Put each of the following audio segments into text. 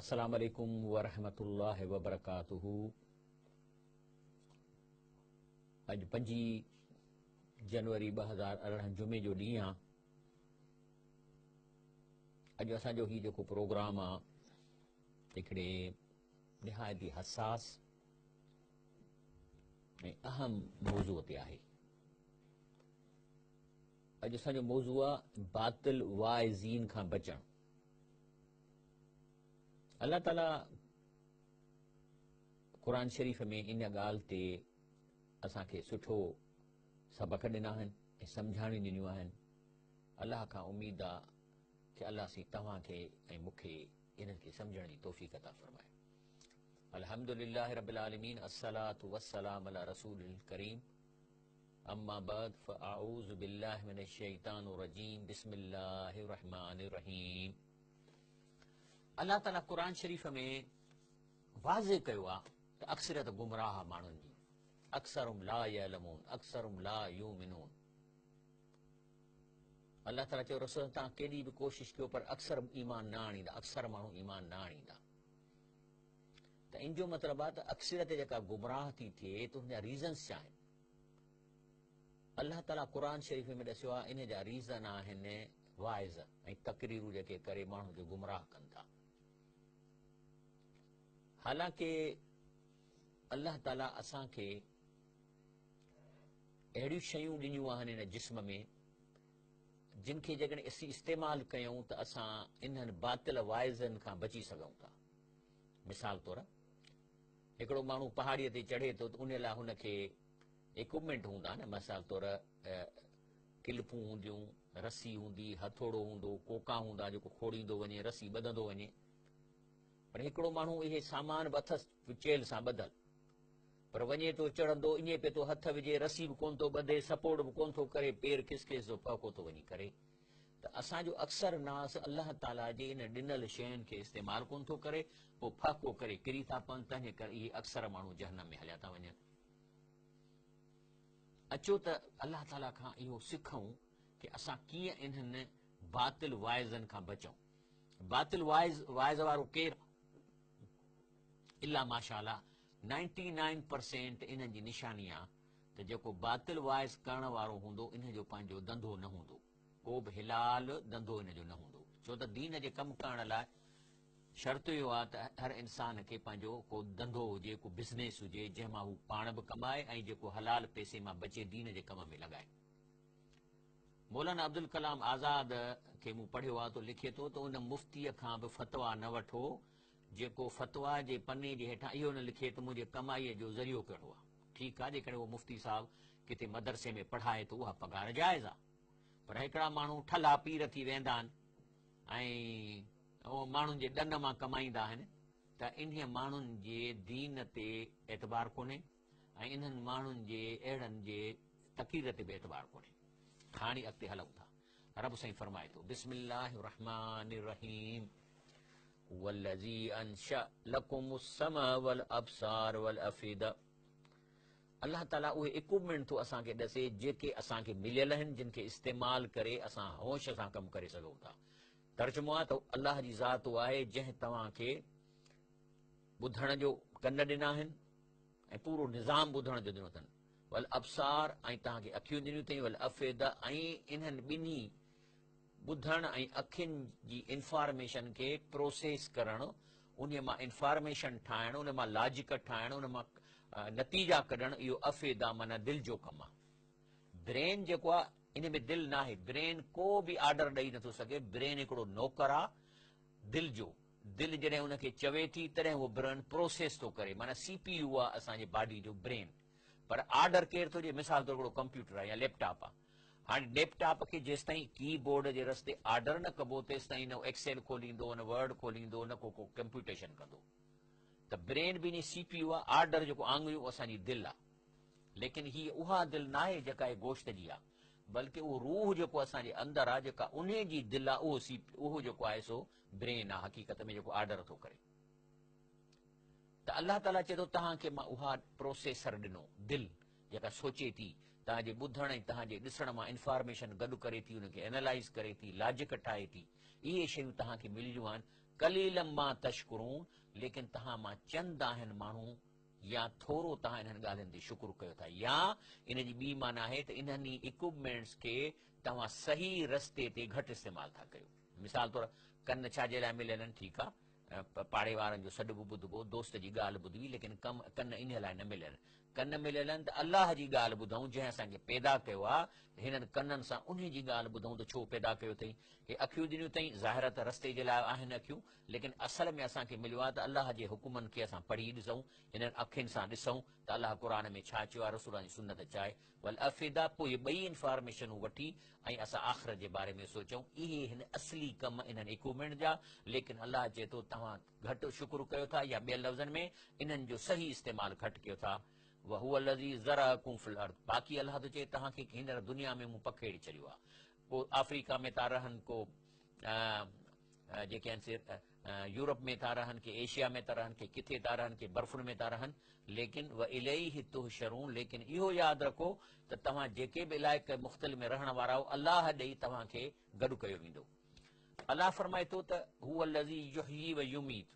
अस्सलाम वालेकुम वरहमतुल्लाहि वबरकातुहू। अॼु 5 जनवरी 2018 जुमे जो ॾींहुं आहे। अॼु असांजो हीउ जेको प्रोग्राम आहे हिकिड़े निहायती हसास ऐं अहम मौज़ूअ ते आहे। अॼु असांजो मौज़ू आहे बातिल वाइज़ीन खां बचणु। अल्लाह ताला क़ुरान शरीफ़ में इन ॻाल्हि ते असांखे सुठो सबक़ ॾिना आहिनि ऐं सम्झाणियूं ॾिनियूं आहिनि। अल्लाह खां उमेद आहे कि अल्लाह सी तव्हांखे ऐं मूंखे इन्हनि खे सम्झण जी तौफ़ीक़ अता फ़रमाए। अल्हम्दुलिल्लाहि रब्बिल आलमीन, अस्सलातु वस्सलामु अला रसूलिल करीम, अम्मा बाद फ़अऊज़ु बिल्लाहि मिनश शैतानिर रजीम, बिस्मिल्लाहिर रहमानिर रहीम। अल्लाह ताला क़ुरान शरीफ़ में वाज़े कयो आहे त अक्सरत गुमराह माण्हुनि जी, अक्सरुम ला यअलमून, अक्सरुम ला युमिनून। अल्लाह ताला चयो रसूल तव्हां केॾी बि कोशिशि कयो पर अक्सर ईमान न आणींदा, अक्सर माण्हू ईमान न आणींदा। त इन जो मतिलबु आहे त अक्सरत जेका गुमराह थी थिए त हुनजा रीज़न्स छा आहिनि। अल्लाह ताला क़ुरान शरीफ़ में ॾसियो आहे इन जा रीज़न आहिनि वाइज़ ऐं तक़रीरूं जेके करे माण्हू खे गुमराह कनि था। हालांकि अल्लाह ताला असांखे अहिड़ियूं शयूं ॾिनियूं आहिनि इन जिस्म में जिन खे जेकॾहिं असीं इस्तेमालु कयूं त असां इन्हनि बातिल वाइज़नि खां बची सघूं था। मिसाल तौरु हिकिड़ो माण्हू पहाड़ीअ ते चढ़े थो त उन लाइ हुनखे इक्विपमेंट हूंदा न। मिसाल तौरु किलपूं हूंदियूं, रसी हूंदी, हथोड़ो हूंदो, कोका हूंदा जेको खोड़ींदो वञे, रसी ॿधंदो वञे। पर हिकिड़ो माण्हू इहे सामान बि अथसि चेल सां ॿधल, पर वञे थो चढ़ंदो ईअं पिए थो हथ विझे, रसी बि कोन थो ॿधे, सपोर्ट बि कोन थो करे, पेर खिसकेस थो पको थो वञी करे। त असांजो अक्सर नास अल्लाह ताला जे इन ॾिनल शयुनि खे इस्तेमालु कोन थो करे, पोइ फाको करे किरी था पवनि। तंहिंजे करे इहे अक्सर माण्हू जहन्नम में हलिया था वञनि। अचो त अल्लाह ताला खां इहो सिखूं कि असां कीअं इन्हनि बातिल वाइज़नि खां बचूं। बातिल वाइज़ वारो केरु? इल्ला माशाअल्लाह 99% इन्हनि जी निशानी आहे त जेको बातिल वाइज़ करण वारो हूंदो इन जो पंहिंजो धंधो न हूंदो, को बि हिलाल धंधो इन जो न हूंदो। छो त दीन जे कमु करण लाइ शर्त इहो आहे त हर इंसान खे पंहिंजो को धंधो हुजे, को बिज़नेस हुजे जंहिंमां हू पाण बि कमाए ऐं जेको हलाल पैसे मां बचे दीन जे कम में लॻाए। मौलाना अब्दुल कलाम आज़ाद खे मूं पढ़ियो आहे तो लिखे थो त उन मुफ़्तीअ खां बि फ़तवा न वठो जेको फ़तवा जे पने जे हेठां इहो न लिखे त मुंहिंजे कमाईअ जो ज़रियो कहिड़ो आहे। ठीकु आहे, जेकॾहिं उहो मुफ़्ती साहिबु किथे मदरसे में पढ़ाए थो उहा पघार जाइज़ आहे, पर हिकिड़ा माण्हू ठला पीर थी वेंदा आहिनि ऐं उहो माण्हुनि जे ॾन मां कमाईंदा आहिनि। त इन्हीअ माण्हुनि जे दीन ते एतबार कोन्हे ऐं इन्हनि माण्हुनि जे अहिड़नि जे तक़ीर ते बि एतबार कोन्हे। हाणे अॻिते हलूं था। रब साईं फरमाए थो बिस्मिल्लाहिर रहमानिर रहीम, वल्लज़ी अंशअ लकुमुस समा वल अब्सार वल अफ़ीदा। अल्लाह ताला उहे इक्विपमेंट थो असांखे ॾसे जेके असांखे मिलियल आहिनि, जिन खे इस्तेमालु करे असां होश सां कमु करे सघूं था। तर्जुमो आहे त अल्लाह जी ज़ात आहे जंहिं तव्हांखे ॿुधण जो कन ॾिना आहिनि ऐं पूरो निज़ाम ॿुधण जो ॾिनो अथनि। वल अब्सार ऐं तव्हांखे अखियूं ॾिनियूं अथई, वल अफ़ीदा ऐं इन्हनि ॿिन्ही ॿुधण ऐं अखियुनि जी इंफॉर्मेशन खे प्रोसेस करणु, उन मां इंफॉर्मेशन ठाहिणु, उन मां लॉजिक ठाहिणु, उन मां नतीजा कढणु, इहो अफ़ीदा माना दिलि जो कमु आहे। ब्रेन जेको आहे इन में दिलि न आहे। ब्रेन को बि ऑर्डर ॾेई नथो सघे। ब्रेन हिकिड़ो नौकर आहे दिलि जो। दिलि जॾहिं उनखे चवे थी तॾहिं उहो ब्रेन प्रोसेस थो करे, माना CPU आहे असांजे बॉडी जो ब्रेन। पर ऑर्डर केरु थो ॾिए? मिसाल तौरु हिकिड़ो कंप्यूटर आहे या लैपटॉप आहे। हाणे लैपटॉप खे जेसि ताईं कीबोर्ड जे रस्ते ऑर्डर न कबो तेसि ताईं न एक्सेल खोलींदो, न वर्ड खोलींदो, न को कंप्यूटेशन कंदो। त ब्रेन बि इन CPU आहे। ऑर्डर जेको आङुरियूं असांजी दिलि आहे। लेकिन हीअ उहा दिलि न आहे जेका आहे गोश्त जी आहे, बल्कि उहो रूह जेको असांजे अंदरि आहे, जेका उन जी दिलि आहे, उहो जेको आहे सो ब्रेन आहे हक़ीक़त में, जेको ऑर्डर थो करे। त अल्लाह ताला चए थो तव्हांखे मां उहा प्रोसेसर ॾिनो, दिलि जेका सोचे थी, तव्हांजे ॿुधण ऐं तव्हांजे ॾिसण मां इंफॉर्मेशन गॾु करे थी, उनखे एनालाइज़ करे थी, लॉजिक ठाहे थी। इहे शयूं तव्हांखे मिलियूं आहिनि कलीलम मां तशकुरून, लेकिन तव्हां मां चंद आहिनि माण्हू या थोरो तव्हां इन्हनि ॻाल्हियुनि ते शुक्र कयो था, या इन जी ॿी माना आहे त इन्हनि इक्विपमेंट्स खे तव्हां सही रस्ते ते घटि इस्तेमालु था कयो। मिसाल तौरु कन छाजे लाइ मिलियल आहिनि, ठीकु आहे, पाड़े वारनि जो सॾु बि ॿुधबो, दोस्त जी ॻाल्हि ॿुधबी, लेकिन कन इन लाइ न मिलियल आहिनि। कन मिलियल आहिनि त अलाह जी ॻाल्हि ॿुधूं, जंहिं असांखे पैदा कयो आहे, हिननि कननि सां उन जी ॻाल्हि ॿुधूं त छो पैदा कयो अथई। हे अखियूं ॾिनियूं अथई, ज़ाहिर त रस्ते जे लाइ आहिनि अखियूं, लेकिन असल में असांखे मिलियो आहे त अलाह जे हुकुमनि खे असां पढ़ी ॾिसूं, हिननि अखियुनि सां ॾिसूं त अलाह क़ुर में छा चयो आहे, रसूल जी सुन्नत छा आहे। वल अफ़ीदा, पोइ इहे ॿई इंफॉर्मेशनूं वठी ऐं असां आख़िरत जे बारे में सोचूं। इहे हिन असली कम इन्हनि इक्विपमेंट जा, लेकिन अलाह चए थो तव्हां घटि शुक्र कयो था, या ॿियनि लफ़्ज़नि में इन्हनि जो सही इस्तेमालु घटि कयो था। वहुअ लज़ी ज़रअकुम फ़िल अर्द, बाक़ी अलाह थो चए तव्हांखे हींअर दुनिया में मूं पखेड़ी छॾियो आहे। को अफ्रीका में था रहनि, को जेके आहिनि से यूरोप में था रहनि, के एशिया में था रहनि, के किथे था रहनि, के बर्फ़ुनि में था रहनि, लेकिन व इलैहि तुहशरून, लेकिन इहो यादि रखो त तव्हां जेके बि इलाइक़े मुख़्तलिफ़ में रहण वारा हो, अलाह ॾेई तव्हांखे गॾु कयो वेंदो। अलाह फरमाए थो त हुअ लज़ी युहयी व युमीत,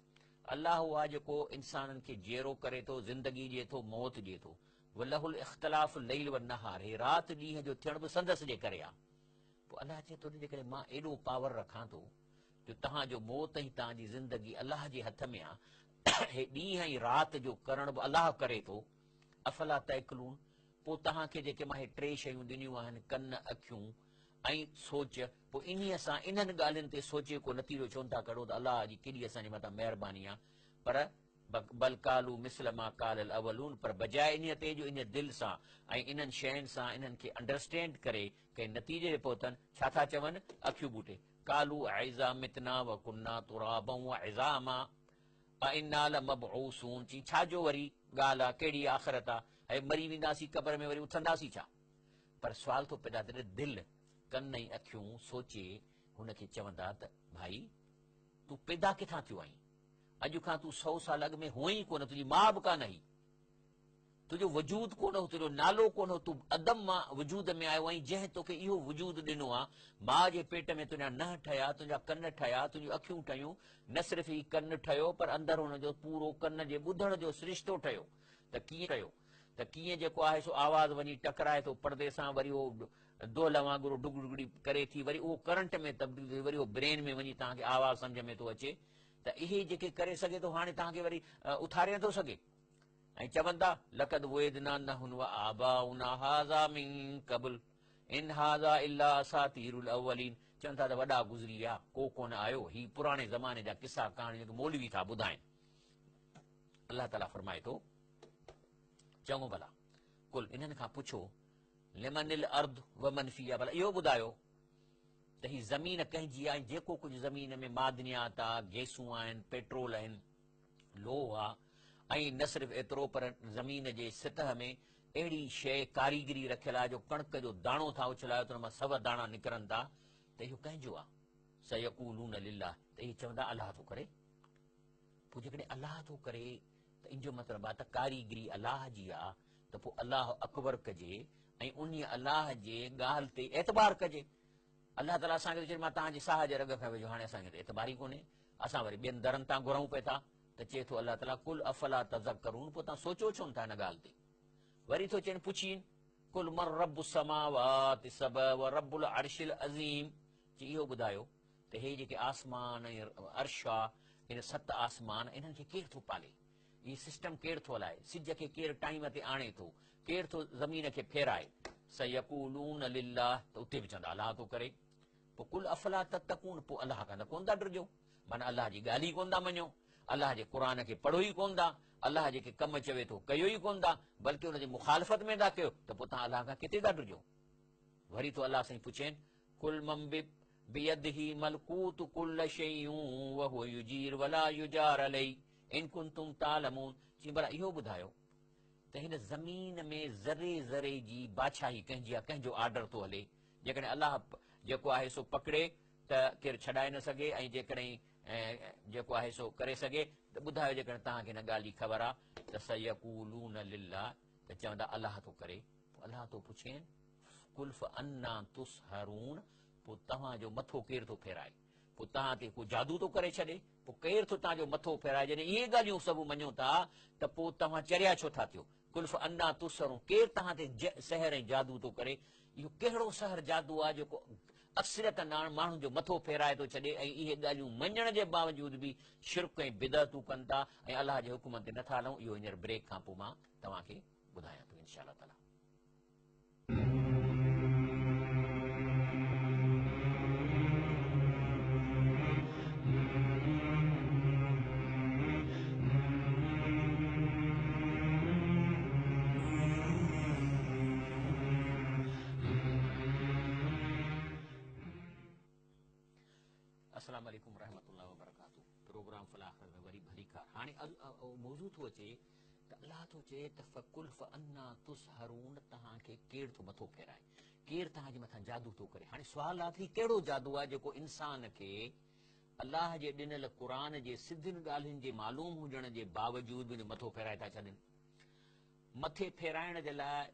अलाह उहो आहे जेको इंसाननि खे जीअरो करे थो, ज़िंदगी ॾिए थो, मौत ॾिए थो। वलहुल इख़्तिलाफ़ लैल व नहार, हे राति ॾींहं जो थियण बि संदसि जे करे आहे। पोइ अलाह चए थो जे करे मां एॾो पावर रखां थो जो तव्हांजो मौत ऐं तव्हांजी ज़िंदगी अलाह जे हथ में आहे, हे ॾींहं ऐं राति जो करण बि अलाह करे थो। अफला तइक़लून, पोइ तव्हांखे जेके मां हे टे शयूं ॾिनियूं आहिनि, कन, अखियूं ऐं सोच, पोइ इन्हीअ सां इन्हनि ॻाल्हियुनि ते सोचे को नतीजो छो था कढो त अलाह जी केॾी असांजे मथां महिरबानी आहे। पर बल कालू मिसल मा काल अवलून, पर बजाए इन ते जो इन दिलि सां ऐं इन्हनि शयुनि सां इन्हनि खे अंडरस्टैंड करे कंहिं नतीजे ते पहुतनि, छा था चवनि, अखियूं ॿूटे कालू ऐज़ा मितना व कुन्ना तुराबा व ऐज़ामा अइन्ना लमबऊसून, चई छाजो वरी ॻाल्हि आहे, कहिड़ी आख़िरत आहे, ऐं मरी वेंदासीं क़बर में वरी उथंदासीं छा। पर सुवाल थो पैदा थिए, दिलि, कन ऐं अखियूं सोचे हुनखे चवंदा त भाई तूं पैदा किथां थियो आहीं, अॼु खां तूं 100 साल अॻु में हुअं ई कोन, तुंहिंजी माउ बि कान हुई, तुंहिंजो वजूद कोन हो, तुंहिंजो नालो कोन हो, तूं अदम मां वजूद में आयो आहीं, जंहिं तोखे इहो वजूद ॾिनो आहे। माउ जे पेट में तुंहिंजा नंहं ठहिया, तुंहिंजा कन ठहिया, तुंहिंजियूं अखियूं ठहियूं, न सिर्फ़ु ही कन ठहियो पर अंदरि हुनजो पूरो कन जे ॿुधण जो सिरिश्तो ठहियो। त कीअं ठहियो, त कीअं जेको आहे सो आवाज़ वञी टकराए थो परदे सां, वरी उहो दोल वांगुरु डुगडुगड़ी करे थी, वरी उहो करंट में तब्दील थी, वरी उहो ब्रेन में वञी तव्हांखे आवाज़ सम्झ में थो अचे। त इहे जेके करे सघे थो, हाणे तव्हांखे वरी उथारे नथो सघे। ऐं चवंदा लक़द वइदना नहनु व आबाउना हाज़ा मिन क़ब्ल इन हाज़ा इल्ला असातीरुल अव्वलीन, चवनि था त वॾा गुज़री विया, को कोन आयो, ही पुराणे ज़माने जा किसा कहाणी जेके मौलवी था ॿुधाइनि। अलाह ताला फरमाए थो, चङो भला कुल इन्हनि खां पुछो, लिमनिल अर्द व मन फीहा, भला इहो ॿुधायो त ही ज़मीन कंहिंजी आहे, जेको कुझु ज़मीन में मादनियात आहे, गैसूं आहिनि, पेट्रोल आहिनि, लोह आहे, ऐं न सिर्फ़ु एतिरो पर ज़मीन जे सतह में अहिड़ी शइ कारीगरी रखियल आहे जो कणिक जो दाणो था उछलायो त हुन मां सव दाणा निकिरनि था, त इहो कंहिंजो आहे। सयक़ूलून लिल्लाह, त इहे चवंदा अलाह थो करे। पोइ जेकॾहिं अलाह थो करे त इन जो मतिलबु आहे त कारीगरी अलाह जी आहे, त पोइ अलाह अकबर कजे ऐं उन अलाह जे ॻाल्हि ते एतबार कजे। अलाह ताला असांखे चए मां तव्हांजे साह जे रग खां वेझो, हाणे असांखे त एतबार ई कोन्हे, असां वरी ॿियनि दरनि तां घुरूं पिया था। त चए थो अलाह ताला कुल अफला तज़क्करून, पोइ तव्हां सोचो छो नथा हिन ॻाल्हि ते। वरी थो चवनि पुछीन कुल मर रब्बु समावाति सब व रब्बुल अर्शिल अज़ीम, चई इहो ॿुधायो त हे जेके आसमान ऐं अर्श आहे, इन 7 आसमान, इन्हनि खे केरु थो पाले, हीउ सिस्टम केरु थो हलाए, सिज खे केरु टाइम ते आणे थो, केरु थो ज़मीन खे फेराए। सयक़ूलून लिल्लाह, त उते बि चवंदा अलाह थो करे। पोइ कुल अफला तत्तकून, पोइ अलाह खां त कोन था डिॼो, माना अलाह जी ॻाल्हि ई कोन था मञो, अलाह जे क़ुर खे पढ़ो ई कोन था, अलाह जेके कम चवे थो कयो ई कोन था, बल्कि हुनजी मुखालफ़त में था कयो, त पोइ तव्हां अलाह खां किथे था डिॼो। वरी तो अलाह साईं पुछेनि कुल मम बियदिही मलकूत कुल्ल शैयूं व हुव युजीर वला युजार अलैहि इन कुंतुम तालमून, चई भला इहो ॿुधायो त हिन ज़मीन में ज़रे ज़रे जी बादशाही कंहिंजी आहे, कंहिंजो आर्डर थो हले। जेकॾहिं अलाह जेको आहे सो पकड़े त केरु छॾाए न सघे, ऐं जेकॾहिं जेको आहे सो करे सघे, त ॿुधायो जेकॾहिं तव्हांखे हिन ॻाल्हि जी ख़बर आहे। त सयक़ूलून लिल्लाह, त चवंदा अलाह थो करे। पोइ अलाह थो पुछेनि कुल फ़अन्ना तुसहरून, पोइ तव्हांजो मथो केरु थो फेराए, पोइ तव्हां ते को जादू थो करे छॾे, पोइ केरु थो तव्हांजो मथो फेराए। जॾहिं इहे ॻाल्हियूं सभु मञो था त पोइ तव्हां चरिया छो था थियो? कुल्फ अन्ना तुसरूं, केरु तव्हां ते सहर ऐं जादू थो करे? इहो कहिड़ो सहर जादू आहे जेको अक्सरियत माण्हुनि जो मथो फेराए थो छॾे ऐं इहे ॻाल्हियूं मञण जे बावजूद बि शिरक ऐं बिदअतूं कनि था ऐं अलाह जे हुकुम ते नथा हलूं। इहो हींअर ब्रेक खां पोइ मां तव्हांखे ॿुधायां थो इंशा अल्लाह ताला। अस्सलाम वालेकुम रहमतुल्लाहि व बरकातहू। प्रोग्राम फलाह में वरी भली कार। हाणे मौज़ू थो अचे त अलाह थो चए त फ़कुल फ़अन्ना तुसहरून, तव्हांखे केरु थो मथो फेराए, केरु तव्हांजे मथां जादू थो करे। हाणे सुवाल आहे त कहिड़ो जादू आहे जेको इंसान खे अलाह जे ॾिनल क़ुर जे सिधियुनि ॻाल्हियुनि जे मालूम हुजण जे बावजूद बि मथो फेराए था छॾनि। मथे फेराइण जे लाइ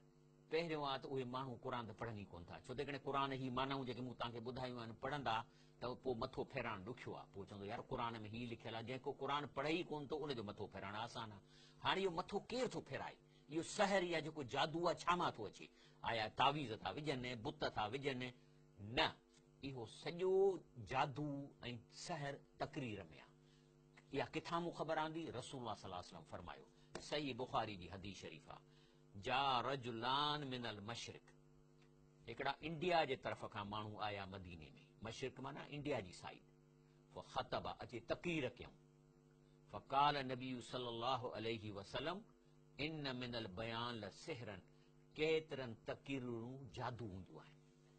पहिरियों आहे त उहे माण्हू क़ुर त पढ़नि ई कोन था। छो त क़ुर जी मानाऊं जेके मूं तव्हांखे ॿुधायूं आहिनि पढ़ंदा त पोइ मथो फेराइणु ॾुखियो आहे। पोइ चवंदो यार क़ुर में हीउ लिखियलु आहे, जंहिंको क़ुर पढ़े ई कोन थो उनजो मथो फेराइणु आसान आहे। हाणे इहो मथो केरु थो फेराए? इहो सहर या जेको जादू आहे छा मां थो अचे? आया तावीज़ था विझनि, बुत था विझनि? न, इहो सॼो जादू ऐं सहर तकरीर में आहे। इहा किथां मूं ख़बर आंदी? रसूलुल्लाह सल्लल्लाहु अलैहि वसल्लम फरमायो, सही बुखारी जी हदीस शरीफ़ आहे, जा रजुलान मिनल मशरिक, हिकिड़ा इंडिया जे तरफ़ खां माण्हू आया मदीने में। मशरिक माना इंडिया जी साइड। फ़ख़तबा अचे तक़रीर कयूं। फ़क़ाल नबी सल्लल्लाहु अलैहि वसल्लम इन मिनल बयान लसिहरन, केतिरनि तक़रीरूं जादू हूंदो आहे।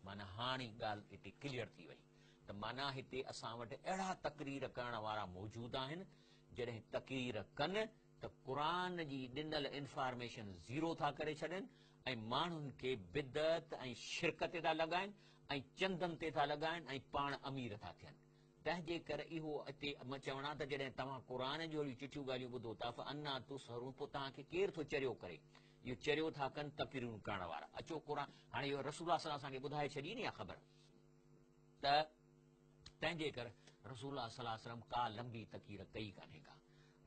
माना हाणे ॻाल्हि हिते क्लियर थी वई त माना हिते असां वटि अहिड़ा तक़रीर करण वारा मौजूद आहिनि जॾहिं तक़रीर कनि त क़ुर जी ॾिनल इंफॉर्मेशन ज़ीरो था करे छॾनि ऐं माण्हुनि खे बिदअत ऐं शिरक ते था लॻाइनि ऐं चंदनि ते था लॻाइनि ऐं पाण अमीर था थियनि। तंहिंजे करे इहो हिते चवणा त जॾहिं तव्हां क़ुर जूं अहिड़ियूं चिठियूं ॻाल्हियूं ॿुधो था फ़अन्ना तुसहरून, पोइ तव्हांखे केरु थो चरियो करे? इहो चरियो था कनि तक़रीरूं करण वारा। अचो क़ुर, हाणे इहो रसूलुल्लाह सल्लल्लाहु अलैहि वसल्लम असांखे ॿुधाए छॾी न इहा ख़बर। त तंहिंजे करे रसूलुल्लाह सल्लल्लाहु अलैहि वसल्लम का लंबी तक़रीर कई कान्हे का।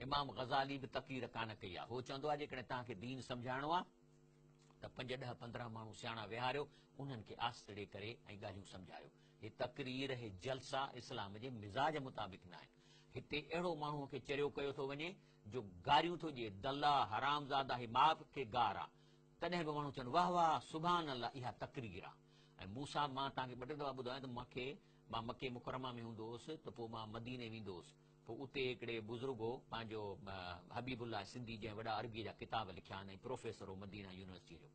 इमाम ग़ज़ाली बि तक़रीर कान कई आहे। उहो चवंदो आहे जेकॾहिं तव्हांखे दीन सम्झाइणो आहे त 5, 10, 15 माण्हू सियाणा विहारियो, उन्हनि खे आस्तड़े करे ऐं ॻाल्हियूं सम्झायो। हे तक़रीर, हे जलसा इस्लाम जे मिज़ाज मुताबिक़ न आहिनि। हिते अहिड़ो माण्हूअ खे चरियो कयो थो वञे जो गारियूं थो ॾिए, दल्ला हरामज़ादा, हे माउ खे गार आहे, तॾहिं बि माण्हू चवनि वाह वाह सुभान अल्लाह, इहा तक़रीर आहे। ऐं मूंसां मां तव्हांखे 2 टे दफ़ा ॿुधायां त मां मके मुकरमा में हूंदो हुउसि त पोइ मां मदीने वेंदो हुउसि। पोइ उते हिकिड़े बुज़ुर्ग हो पंहिंजो हबीबुल्लाह सिंधी, जंहिं वॾा अरबीअ जा किताब लिखिया आहिनि ऐं प्रोफेसर हो मदीना यूनिवर्सिटी जो।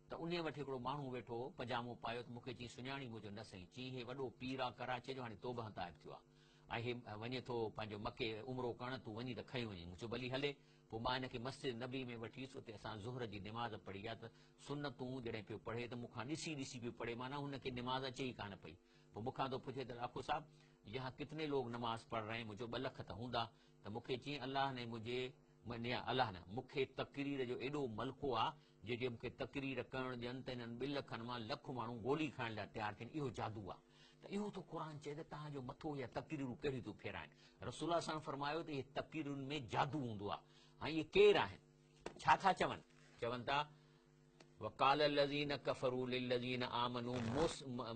त उन वटि हिकिड़ो माण्हू वेठो हो, पजामो पायो, त मूंखे चई सुञाणी मुंहिंजो न साईं, चई हे वॾो पीर आहे कराचे जो, हाणे तौबह ताइब थियो आहे ऐं हे वञे थो पंहिंजो मके उमिरो करण, तूं वञी त खई वञे। मूं चयो भली हले। पोइ मां हिनखे मस्जिद नबी में वठी वियुसि। उते असां ज़ुहर जी निमाज़ पढ़ी आहे। त सुनतूं जॾहिं पियो पढ़े त मूंखां ॾिसी ॾिसी पियो पढ़े, माना हुनखे निमाज़ अचे ई कान पई। पोइ मूंखां थो पुछे त आखो साहब यहाँ कितने लोग नमाज पढ़ रहे हैं? मुंहिंजो 2 लख त हूंदा। त मूंखे चई अलाह ने मुंहिंजे अलाह न मूंखे तक़रीर जो एॾो मलको आहे जेके मूंखे तक़रीर करणु ॾियनि त इन्हनि 2 लखनि मां लख माण्हू गोली खाइण लाइ तयारु थियनि। इहो जादू आहे। त इहो त क़ुर चए त तव्हांजो मथो या तक़रीरूं कहिड़ी थियूं फेराइनि। रसूलुल्लाह सां फरमायो त इहे तक़रीरुनि में जादू हूंदो आहे। हाणे इहे केरु आहिनि? छा था चवनि? चवनि था वकाल लज़ीन कफरू लिल्लज़ीन आमनू,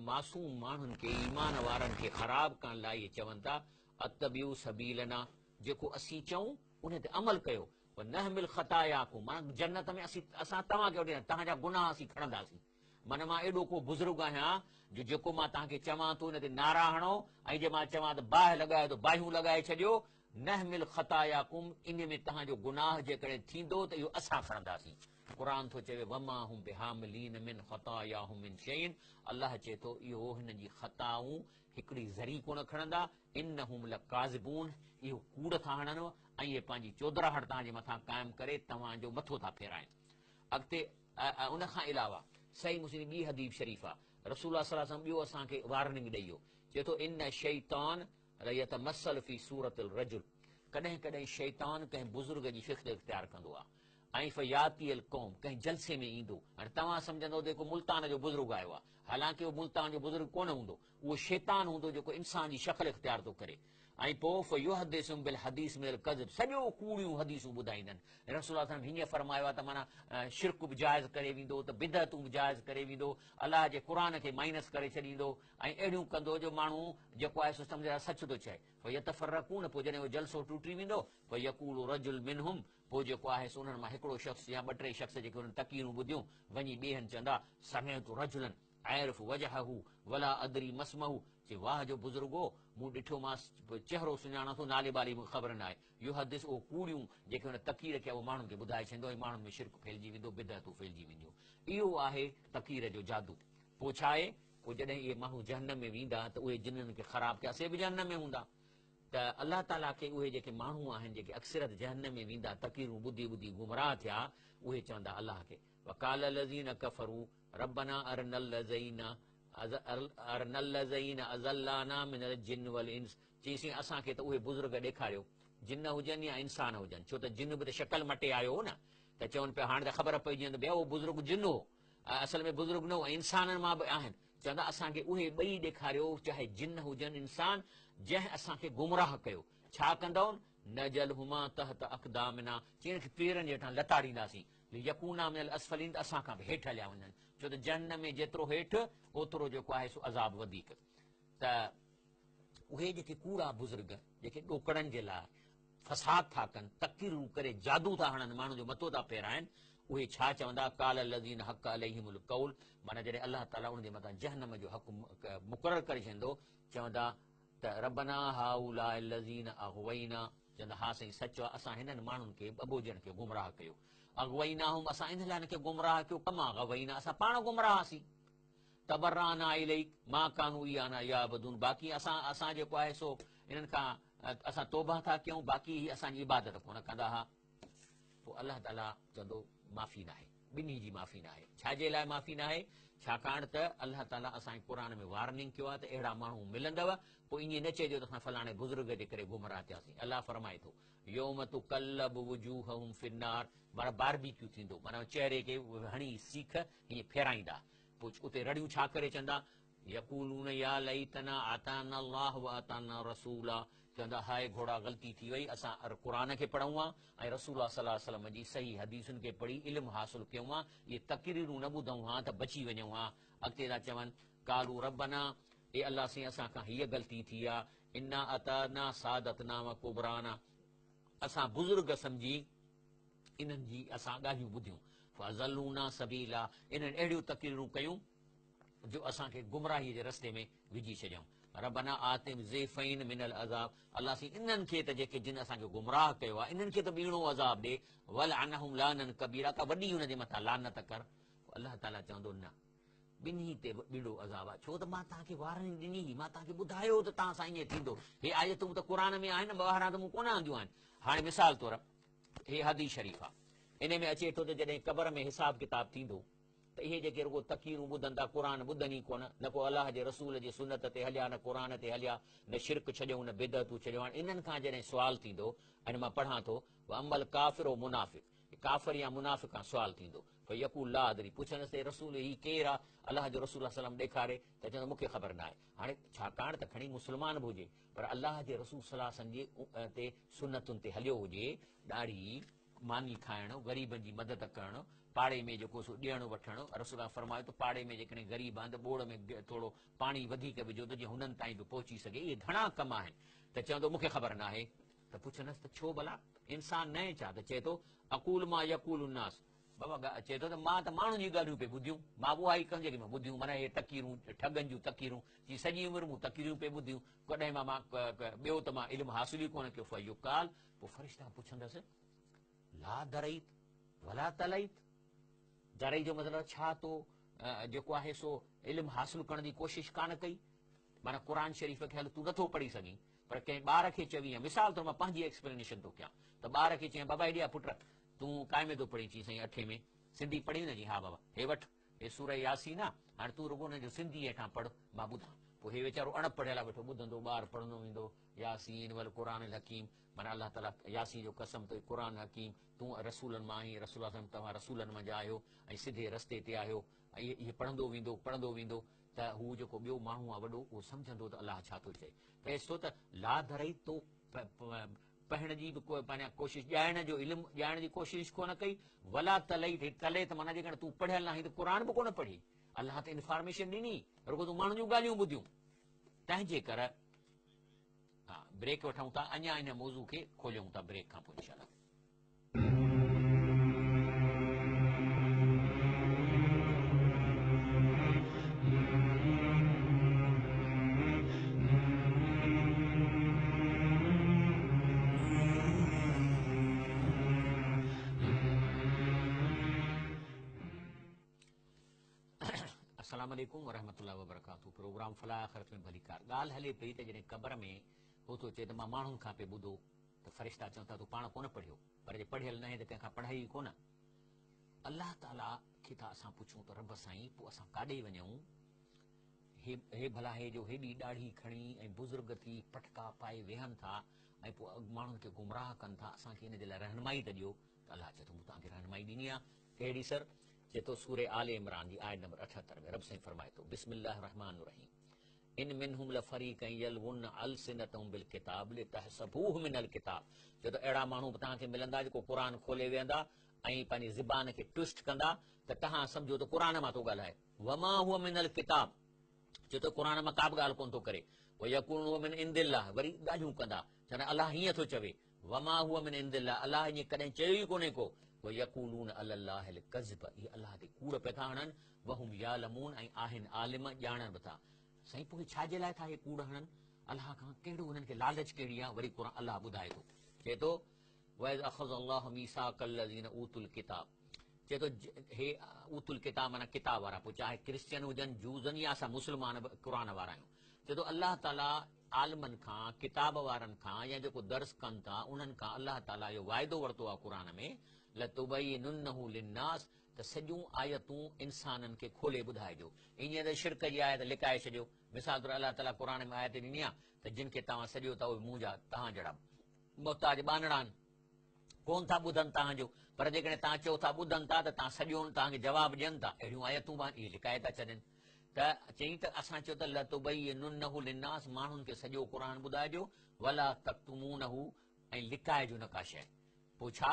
मासूम माण्हुनि खे, ईमान वारनि खे ख़राब करण लाइ इहे चवनि था अतबियू सबीलना, जेको असीं चऊं उन ते अमल कयो। नहमिल ख़तायाकुम, माना जन्नत में असां तव्हांखे वठी तव्हांजा गुनाह असीं खणंदासीं। माना मां एॾो को बुज़ुर्ग आहियां जो जेको मां तव्हांखे चवां थो उन ते नारा हणो ऐं जे मां चवां त बाहि लॻायो त बाहियूं लॻाए छॾियो। नहमिल ख़तायाकुम, इन में तव्हांजो गुनाह जेकॾहिं थींदो त इहो असां खणंदासीं। क़ुर थो चवे वमा हुम बिहामिलीन मिन ख़तायाहुम मिन शैइन, अलाह चए थो इहो हिन जी ख़ताऊं हिकिड़ी ज़री कोन खणंदा। इन्नहुम लकाज़िबून, इहो कूड़ था हणनि ऐं इहे पंहिंजी चोधराहट तव्हांजे मथां क़ाइमु करे तव्हांजो मथो था फेराइनि। अॻिते उन खां अलावा सही मुस्लिम ॿी हदीस शरीफ़ आहे, रसूलुल्लाह सल्लल्लाहु अलैहि वसल्लम ॿियो असांखे वार्निंग ॾेई वियो। चए थो इन शैतान यतमस्सल फी सूरतिल रजुल, कॾहिं कॾहिं शैतान कंहिं बुज़ुर्ग जी शिकिल इख़्तियार कंदो आहे ऐं फयाती अल क़ौम कंहिं जलसे में ईंदो। हाणे तव्हां सम्झंदो जेको मुल्तान जो बुज़ुर्ग आयो आहे, हालांकि उहो मुल्तान जो बुज़ुर्ग कोन हूंदो, उहो शैतान हूंदो जेको इंसान जी शक्ल इख़्तियार थो करे। ऐं पोइ फयुहदिसुम बिल हदीस मिनल कज़ब, सॼो कूड़ियूं हदीसूं ॿुधाईंदा आहिनि। रसूल सल्लल्लाहु हीअं फरमायो आहे त माना शिरक बि जाइज़ करे वेंदो, त बिदअतूं बि जाइज़ करे वेंदो, अलाह जे क़ुर खे माइनस करे छॾींदो ऐं अहिड़ियूं कंदो जो माण्हू जेको आहे सो सम्झ सच थो चए। फयतफर्रकून, पोइ जॾहिं उहो जलसो टुटी वेंदो, फयकूलु रजुल मिनहुम, पोइ जेको आहे सो उन्हनि मां हिकिड़ो शख़्स या ॿ टे शख़्स जेके उन्हनि तकीरूं ॿुधियूं वञी ॿिए हंधि चवंदा समिअतु रजुलन ऐरिफ़ु वजहहू वला अदरी मस्महू, चए वाह जो बुज़ुर्गो, मूं ॾिठोमांसि चहिरो सुञाणा थो, नाले बाले मूंखे ख़बर न आहे। इहो हदीस उहो कूड़ियूं जेके हुन तकीर खे उहो माण्हुनि खे ॿुधाए छॾींदो ऐं माण्हुनि में शिरक फैलिजी वेंदो, बिदअतूं फैलिजी वेंदियूं। इहो आहे तकीर जो जादू। पोइ छा आहे, पोइ जॾहिं इहे माण्हू जहन्नम में वेंदा त उहे जिन्हनि खे ख़राबु कया से बि जहन्नम में हूंदा। त अलाह ताला खे उहे जेके माण्हू आहिनि जेके अक्सरत जहन्नम में वेंदा, तकीरूं ॿुधी ॿुधी गुमराह थिया, उहे चवंदा अलाह खे वकाल लज़ीन कफ़रू रब्बना अरनल लज़ीन अज़ल्लाना मिनल जिन्न वल इंस, चईसीं असांखे त उहे बुज़ुर्ग ॾेखारियो, जिन हुजनि या इंसान हुजनि, छो त जिन बि त शकल मटे आयो हो न, त चवनि पिया हाणे त ख़बर पइजी वेंदी भैया उहो बुज़ुर्ग जिन हो, असल में बुज़ुर्ग न हो, इंसाननि मां बि आहिनि। चवंदा असांखे उहे ॿई ॾेखारियो, चाहे जिन हुजनि इंसान, जंहिं असांखे गुमराह कयो। छा कंदव, नजल हुमा तहत अक़दामिना, चईं पेरनि जे हेठां लताड़ींदासीं, यकूना मिनल असफलीन, असां खां बि हेठि हलिया वञनि, छो त जहन्नम में जेतिरो हेठि ओतिरो जेको आहे सो अज़ाब वधीक। त उहे जेके कूड़ा बुज़ुर्ग जेके ॾोकड़नि जे लाइ फसाद था कनि, तकीरूं करे जादू था हणनि, माण्हू जो मथो था फेराइनि, उहे छा चवंदा, काल लज़ीन हक़ अलैहिमुल क़ौल, माना जॾहिं अलाह ताला उन जे मथां जहन्नम जो हक़ मुक़ररु करे छॾींदो, चवंदा त रब्बना हाउलाए लज़ीन अग़वैना, चवंदा हा साईं सच आहे, असां हिननि माण्हुनि खे ॿ ॿोजनि खे गुमराह कयो। अग़वैना हुम, असां इन लाइ हिनखे गुमराह कयो, कमा ग़वैना, असां पाण गुमराह हुआसीं। तबर्राना इलैक मा कानू इयाना याबुदून, बाक़ी असां जेको आहे सो इन्हनि खां असां तौबा था कयूं, बाक़ी ही असांजी इबादत कोन कंदा हुआ। पोइ अलाह ताला चवंदो माफ़ी न आहे, ॿिन्ही जी माफ़ी न आहे। छाजे लाइ माफ़ी न आहे, छाकाणि त अलाह ताला असांजे क़ुर में वार्निंग कयो आहे त अहिड़ा माण्हू मिलंदव, पोइ ईअं न चइजो त असां फलाणे बुज़ुर्ग जे करे गुमराह थियासीं। अलाह फरमाए थो यौम तुक़ल्लबु वुजूहुहुम फिन्नार, माना बारबीक्यू थींदो, माना चेहरे खे हणी सीख हीअं फेराईंदा, पोइ उते रड़ियूं छा करे चवंदा यक़ूलून या लैतना आताना अल्लाह व आताना रसूला, चवंदा हाय घोड़ा ग़लती थी वई, असां क़ुर खे पढ़ूं हा ऐं रसूल सल्लल्लाहु अलैहि वसल्लम जी सही हदीसुनि खे पढ़ी इल्मु हासिलु कयूं हा, इहे तक़रीरूं न ॿुधूं हा त बची वञूं हा। अॻिते था चवनि कालू रब्बना, ए अलाह साईं असां खां हीअ ग़लती थी आहे, इन्ना अताना सादतना व कुबराना, असां बुज़ुर्ग सम्झी इन्हनि जी असां ॻाल्हियूं ॿुधियूं, फज़लूना सबीला, इन्हनि अहिड़ियूं तक़रीरूं कयूं जो असांखे गुमराहीअ जे रस्ते में विझी छॾियऊं। रबना आतिम ज़ैफ़ैन मिनल अज़ाब, अलाह साईं इन्हनि खे त जेके जिन असांखे गुमराह कयो आहे इन्हनि खे त ॿीणो अज़ाब ॾे, वल अनहुम लानन कबीरा, का वॾी हुन जे मथां लानत कर। अलाह ताला चवंदो न, ॿिन्ही ते ॿीणो अज़ाब आहे, छो त मां तव्हांखे वार्निंग ॾिनी, मां तव्हांखे ॿुधायो त तव्हां सां ईअं थींदो। हे आयतूं त क़ुर में आहिनि, ॿाहिरां त मूं कोन आंदियूं आहिनि। हाणे मिसाल तौरु हे हदीस शरीफ़ आहे, इन में अचे थो त जॾहिं क़बर में हिसाब किताब थींदो त इहे जेके रुॻो तकीरूं ॿुधनि था, क़ुर ॿुधनि ई कोन, न को अलाह जे रसूल जे सुनत ते हलिया, न क़ुर ते हलिया, न शिरक छॾियऊं, न बिदअतूं छॾियूं। हाणे इन्हनि खां जॾहिं सुवालु थींदो, ऐं मां पढ़ां थो अमल काफ़िर ओ मुनाफ़िक, काफ़िर या मुनाफ़िक खां सुवालु थींदो, भई यकूल ला अदरी, पुछंदसि रसूल ही केरु आहे, अलाह जो रसूल सल्लम ॾेखारे त चवंदो मूंखे ख़बर न आहे। हाणे छाकाणि त खणी मुस्लमान बि हुजे पर अलाह जे रसूल सल्लम जे ते सुनतुनि ते हलियो हुजे, ॾाढी मानी खाइणु, ग़रीबनि जी मदद करणु, पाड़े में जेको सो ॾियणु वठणु, रसूल फरमायो त पाड़े में जेकॾहिं ग़रीब आहे त ॿोड़ में थोरो पाणी वधीक विझो त जीअं हुननि ताईं बि पहुची सघे, इहे घणा कम आहिनि। त चवंदो मूंखे ख़बर न आहे, त पुछंदसि त छो भला, इंसान न आहे छा, त चए थो अकूल मां यकूल उन्नास, बाबा चए थो त मां त माण्हुनि जी ॻाल्हियूं पे ॿुधियूं, मां उहा ई कमु जेके मां ॿुधियूं, माना इहे तकीरूं ठगनि जूं तकीरूं, जी सॼी उमिरि मूं तकीरूं पे ॿुधियूं, कॾहिं मां ॿियो त मां इल्मु हासिल ई कोन कयो। फयो काल, पोइ फ़रिश्ता पुछंदसि ला दरईत वला तलईत, दरई जो मतिलबु छा, तो जेको आहे सो इल्मु हासिलु करण जी कोशिशि कान कई, माना क़ुर शरीफ़ खे हल तूं नथो पढ़ी सघीं, पर कंहिं ॿार खे चवी, मिसाल तौरु मां पंहिंजी एक्सप्लेनेशन थो कयां, त ॿार खे चई बाबा हेॾे पुट तूं काय में थो पढ़ी, चई साईं 8 में, सिंधी पढ़ी न, जी हा बाबा, हे वठि हे सूरह यासीन आहे, हाणे तूं रुॻो हुनजो सिंधी हेठां पढ़, मां ॿुधां। पोइ हे वीचारो अणपढ़ियल आहे वेठो ॿुधंदो, ॿार पढ़ंदो वेंदो, यासीन वल क़ुरान हकीम, माना अलाह ताला यासीन जो कसम तो क़ुरान हकीम, तूं रसूलनि मां आहीं, रसूल तव्हां रसूलनि मां जा आहियो ऐं सिधे रस्ते ते आहियो, ऐं इहे पढ़ंदो वेंदो त हू जेको ॿियो माण्हू आहे वॾो उहो सम्झंदो त अलाह छा थो चए। पैसो त लाधरई तो पढ़ण जी बि पंहिंजा कोशिशि, ॼाइण जो इल्मु ॼाइण जी कोशिशि कोन कई, वला तलई तले त माना जेकॾहिं तूं पढ़ियल नाहीं त क़ुरान बि कोन पढ़ी, अलाह त इंफॉर्मेशन ॾिनी, रुगो तूं माण्हुनि जूं ॻाल्हियूं ॿुधियूं। तंहिंजे करे हा ब्रेक वठूं था, अञा इन मौज़ू खे खोलियूं था ब्रेक खां पोइ इंशाअल्लाह। अस्सलाम वालेकुम वरहमतुल्लाहि वबरकातुहू। प्रोग्राम फलाह आख़िरत में भली कार। ॻाल्हि हले पई त जॾहिं क़बर में हू थो चए त मां माण्हुनि खां पे ॿुधो त फ़रिश्ता चवनि था तूं पाण कोन पढ़ियो, पर जे पढ़ियल न आहे त कंहिंखां पढ़ाई कोन। अलाह ताला खे था असां पुछूं त रब साईं पोइ असां काॾे वञूं? हे भला हे जो हेॾी ॾाढ़ी खणी ऐं बुज़ुर्ग थी पटका पाए वेहनि था ऐं पोइ माण्हुनि खे गुमराह कनि था, असांखे इन जे लाइ रहनुमाई त ॾियो। त अलाह चए थो मूं तव्हांखे रहनुमाई ॾिनी आहे। कहिड़ी सर? चए थो सूरे आले इमरान जी आयत नंबर 78 में रब साईं फरमाए थो बिस्मिल्लाह रहमान रहीम इन मिनहुम लफरीक़न यलवुन अलसिनतहुम बिल किताब लितहसबूहु मिनल किताब। चए थो अहिड़ा माण्हू तव्हांखे मिलंदा जेको क़ुरान खोले वेहंदा ऐं पंहिंजी ज़बान खे ट्विस्ट कंदा त तव्हां सम्झो त क़ुरान मां थो ॻाल्हाए। वमा हुअ मिनल किताब, चए थो क़ुरान मां का बि ॻाल्हि कोन थो करे। वयकुन हुअ मिन इंदिल्लाह, वरी ॻाल्हियूं कंदा, चवंदा अलाह हीअं थो चवे। वमा हुअ मिन इंदिल्लाह, अलाह ईअं कॾहिं चयो ई कोन्हे को। वयकुलून अलल्लाहिल कज़्ब, इहे अलाह ते कूड़ पिया था हणनि। वहुम यालमून, ऐं आहिनि आलिम, ॼाणनि बि था। साईं पोइ छाजे लाइ था हे कूड़ हणनि अलाह खां? कहिड़ो हुननि खे लालच कहिड़ी आहे? वरी क़ुरान अलाह ॿुधाए थो, चए थो वइज़ अख़ज़ल्लाहु मीसाक़ल लज़ीना ऊतुल किताब। चए थो हे ऊतुल किताब माना किताब वारा, पोइ चाहे क्रिश्चियन हुजनि, जूस आहिनि, या असां मुस्लमान बि क़ुरान वारा आहियूं। चए थो अलाह ताला आलमनि खां, किताब वारनि खां, या जेको दर्स कनि था उन्हनि खां अलाह ताला इहो वाइदो वरितो आहे क़ुरान में, लतुबय्यिनुन्नहु लिन्नास, त सॼियूं आयतूं इंसाननि खे खोले ॿुधाइजो। ईअं त शिरक जी आयत लिकाए छॾियो। मिसाल तौरु अलाह ताला क़ुरान में आयत ॾिनी आहे त जिन खे तव्हां सॼो था उहे मुंहुं जा तव्हां जहिड़ा मुहताज बानड़ा आहिनि, कोन था ॿुधनि तव्हांजो, पर जेकॾहिं तव्हां चओ था ॿुधनि था त तव्हां सॼो तव्हांखे जवाबु ॾियनि था। अहिड़ियूं आयतूं इहे लिकाए था छॾनि। त चई त असां चयो त लतुबय्यिनुन्नहु लिन्नास, माण्हुनि खे सॼो क़ुरान ॿुधाइजो, वला तक्तुमूनहु, ऐं लिकाइजो न का शइ। पोइ छा?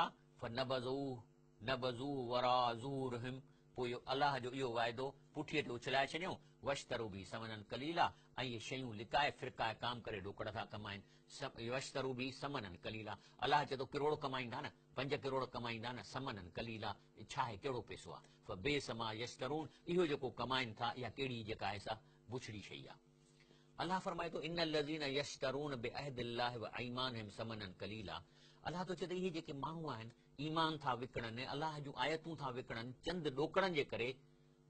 नबज़ू वरा ज़ुहूरिहिम, पोइ अलाह जो इहो वाइदो पुठीअ ते उछलाए छॾियऊं। वश्तरू बि समनन कलीला, ऐं इहे शयूं लिकाए फिरकाए काम करे ॾोकड़ था कमाइनि। वश्तरू बि समनन कलीला, अलाह चए थो किरोड़ कमाईंदा न, 5 करोड़ कमाईंदा न, समनन कलीला, छा आहे कहिड़ो पैसो आहे? बेसमा यश्तरून, इहो जेको कमाइनि था इहा कहिड़ी जेका आहे सा बुछड़ी शइ आहे। अलाह फरमाए थो इन लज़ीन यश्तरून बिअहदिल्लाहि व अयमानहिम समनन कलीला। अलाह थो चए त इहे जेके माण्हू आहिनि ईमान था विकिणनि, अलाह जूं आयतूं था विकिणनि चंद ॾोकड़नि जे करे,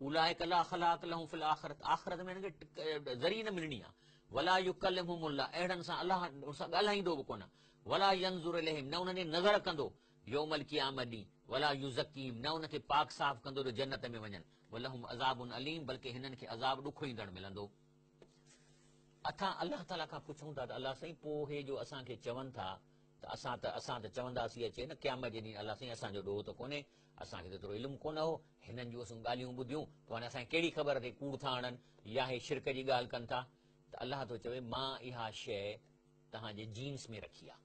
उलाइक ला ख़लाक़ लहुम फिल आख़िरत, आख़िरत में हिनखे ज़री न मिलणी आहे। वला युकल्लिमुहुमुल्लाह, अहिड़नि सां अलाह सां ॻाल्हाईंदो बि कोन। वला यंज़ुर इलैहिम, न उन्हनि जी नज़र कंदो। यौमल क़ियामत ॾींहुं, वला युज़क्कीहिम, न उनखे पाक साफ़ कंदो त जन्नत में वञनि। वलहुम अज़ाबुन अलीम, बल्कि हिननि खे अज़ाब ॾुखो ईंदड़ मिलंदो। असां अलाह ताला खां पुछूं था त अलाह साईं पोइ हे जो असांखे चवनि था त असां त चवंदासीं अचे न क़यामत जे ॾींहुं, अलाह साईं असांजो ॾोहो त कोन्हे, असांखे त एतिरो इल्मु कोन हो, हिननि जूं असां ॻाल्हियूं ॿुधियूं, पोइ हाणे असांखे कहिड़ी ख़बर अथई कूड़ था हणनि या हे शिरक जी ॻाल्हि कनि था। त अलाह थो चवे मां इहा शइ तव्हांजे जीन्स में रखी आहे,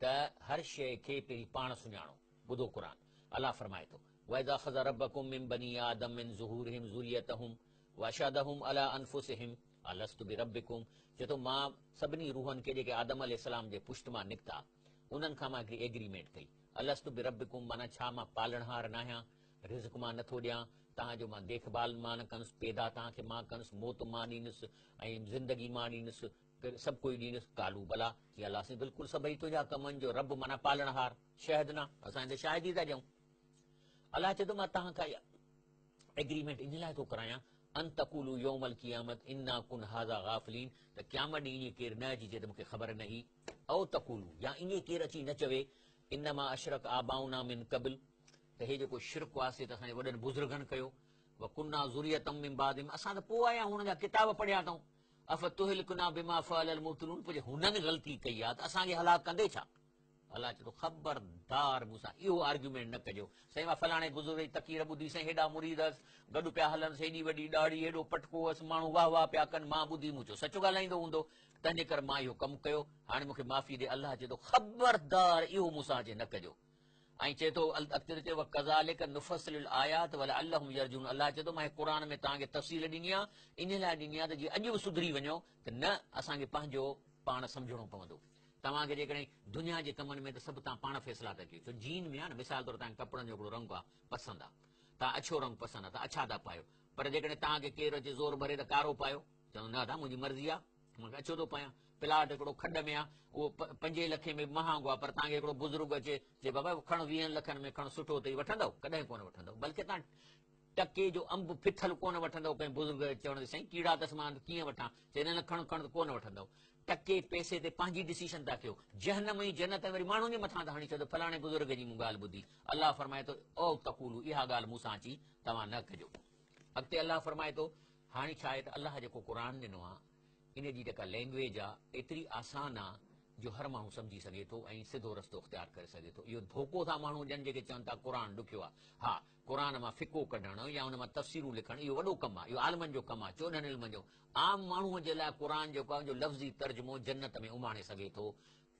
त हर शइ खे पहिरीं पाण सुञाणो। ॿुधो क़ुरान, अलाह फरमाए थो वइज़ अख़ज़ रब्बकुम मिन बनी आदम मिन ज़ुहूरिहिम ज़ुर्रियतहुम वअशहदहुम अला अनफुसिहिम अलस्तु बिरब्बिकुम। चए थो मां सभिनी रूहनि खे जेके आदम अलैहिस्सलाम जे पुष्ट मां निकिता उन्हनि खां मां हिकिड़ी एग्रीमेंट कई। अलस्तु बिरब्बिकुम माना छा? मां पालणहार न आहियां, रिज़्क़ मां नथो ॾियां, तव्हांजो मां देखभाल मां न कंदुसि, पैदा तव्हांखे मां कंदुसि, मौत मां ॾींदुसि ऐं ज़िंदगी मां ॾींदुसि, सभु कोई ॾींदुसि। कालू भला, की अलाह साईं बिल्कुलु सभई तुंहिंजा कमनि जो रब माना पालणहार, शहद न, असां हिते शाहिदी था ॾियूं। अलाह चए थो मां तव्हांखां एग्रीमेंट इन लाइ थो करायां अन तक़ूलू यौमल क़ियामत इन्ना कुन हाज़ा गाफ़िलीन, त क़यामत ॾींहुं ईअं केरु न अची चए त मूंखे ख़बर न हुई। औ तक़ूलू, या ईअं केरु अची न चवे इन्नमा अशरक आबाउना मिन क़ब्ल, त हे जेको शिरक वास्ते त असांजे वॾनि बुज़ुर्गनि कयो। व कुन्ना ज़ुरियतम मिन बादिहिम, असां त पोइ आया आहियूं, हुन जा किताब पढ़िया अथऊं। अफ़तुहलिकुना बिमा फ़अलल मुब्तिलून, पोइ हुननि ग़लती कई आहे त असांखे हलाक कंदे छा? अलाह चए थो ख़बरदार मूंसां इहो आर्ग्यूमेंट न कजो। साईं मां फलाणे बुज़ुर्ग जी तक़ीर ॿुधी, साईं हेॾा मुरीद हुअसि, गॾु पिया हलनि, हेॾी वॾी ॾाढ़ी, हेॾो पटको हुअसि, माण्हू वाह वाह पिया कनि, मां ॿुधी मूं चयो सचो ॻाल्हाईंदो हूंदो, तंहिंजे करे मां इहो कमु कयो, हाणे मूंखे माफ़ी ॾे। अलाह चए थो ख़बरदार इहो मूंसां अचे न कजो। ऐं चए थो अॻिते चयो कज़ालिक नुफ़स्सिलुल आयात वलअल्लहुम यरजून। अलाह चए थो मां क़ुर में तव्हांखे तफ़सील ॾिनी आहे, इन लाइ ॾिनी आहे त जीअं अॼु बि सुधरी वञो, त न असांखे पंहिंजो पाण सम्झणो पवंदो। तव्हांखे जेकॾहिं दुनिया जे कमनि में त सभु तव्हां पाण फ़ैसिला था कयो। छो जीन में आहे न, मिसाल तौरु तव्हांखे कपिड़नि जो हिकिड़ो रंग आहे, पसंदि आहे, तव्हां अछो रंग पसंदि आहे, तव्हां अछा था पायो, पर जेकॾहिं तव्हांखे केरु अचे ज़ोर भरे त कारो पायो, चवंदो न दादा मुंहिंजी मर्ज़ी आहे, मूंखे अछो थो पायां। प्लाट हिकिड़ो खॾ में आहे, उहो 5 लखे में महांगो आहे, पर तव्हांखे हिकिड़ो बुज़ुर्ग अचे चए बाबा खण 20 लखनि में खण, सुठो अथई, वठंदव? कॾहिं कोन वठंदव। बल्कि तव्हां टके जो अंब फिथल कोन वठंदव पंहिंजे बुज़ुर्ग चवण ते, साईं कीड़ा अथसि मां कीअं वठां, चए न खण खण, त कोन वठंदव। टके पैसे ते पंहिंजी डिसीशन था कयो। जहनम जी जन्नत वरी माण्हुनि जे मथां था हणी छॾो, फलाणे बुज़ुर्ग जी मूं ॻाल्हि ॿुधी। अलाह फरमाए थो ओ तक़ूलू, इहा ॻाल्हि मूंसां अची तव्हां न कजो। अॻिते अलाह फरमाए थो, हाणे छा आहे त अलाह जेको क़ुर ॾिनो आहे, इन जी जेका लैंग्वेज आहे एतिरी आसान आहे जो हर माण्हू सम्झी सघे थो ऐं सिधो रस्तो इख़्तियार करे सघे थो। इहो धोखो था माण्हू ॾियनि जेके चवनि था क़ुर ॾुखियो आहे। हा, क़ुर मां फ़िको कढणु या हुन मां तफ़सीरूं लिखणु इहो वॾो कमु आहे, इहो आलमनि जो कमु आहे, 14 इल्मनि जो। आम माण्हूअ जे लाइ क़ुर जेको आहे जो लफ़्ज़ी तर्जुमो जन्नत में उमाणे सघे थो।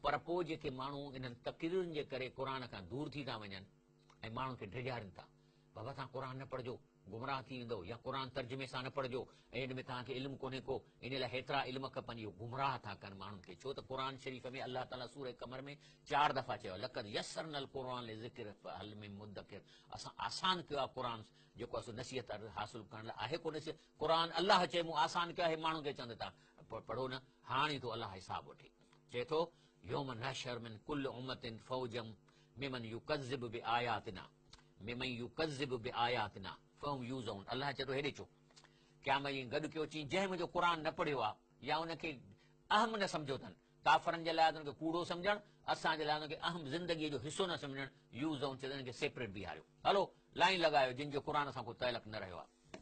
पर पोइ जेके माण्हू इन्हनि तक़रीरुनि जे करे क़ुर खां दूरि थी था वञनि ऐं माण्हुनि खे डिॼारीनि था, बाबा तव्हां क़ुर न पढ़िजो, गुमराह थी वेंदो, या क़ुर तर्जुमे सां न पढ़िजो, ऐं हिन में तव्हांखे इल्मु कोन्हे को, इन लाइ हेतिरा इल्म खपनि। इहो गुमराह था कनि माण्हुनि खे। छो त क़ुर शरीफ़ में अलाह ताला सूरह क़मर में 4 दफ़ा चयो लक़द यस्सरनल क़ुरआन लिज़िक्र फहल मिन मुद्दकिर, असां आसान कयो आहे क़ुर जेको आहे नसीहत हासिल करण लाइ। आहे को नसीहत? क़ुर अलाह चए मूं आसान कयो आहे, माण्हुनि खे चवंदे तव्हां पढ़ो न। हाणे थो अलाह हिसाब वठे, चए थो यौम नहशर मिन कुल्ल उम्मतिन फौजम मिमन युकज़्ज़िब बिआयातिना मिमन युकज़्ज़िब बिआयातिना फहम यूज़ऊन। अलाह चए थो हेॾे चो, क़यामत ॾींहुं गॾु कयो चई जंहिं मुंहिंजो क़ुर न पढ़ियो आहे या उनखे अहम न सम्झो अथनि। काफ़रनि जे लाइ उनखे कूड़ो सम्झणु, असांजे लाइ उनखे अहम ज़िंदगीअ जो हिसो न सम्झणु। यूज़ऊन चए उनखे सेपरेट बीहारियो, हलो लाइन लॻायो जिन जो क़ुर सां कोई तइलक न रहियो आहे।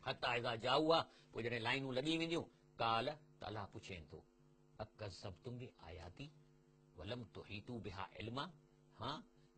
हता इज़ा जाऊ आहे, पोइ जॾहिं लाइनूं लॻी वेंदियूं, काल त अलाह पुछेनि थो अकज़्ज़बतुम बिआयाती वलम तुहीतू बिहा इल्मा। हा,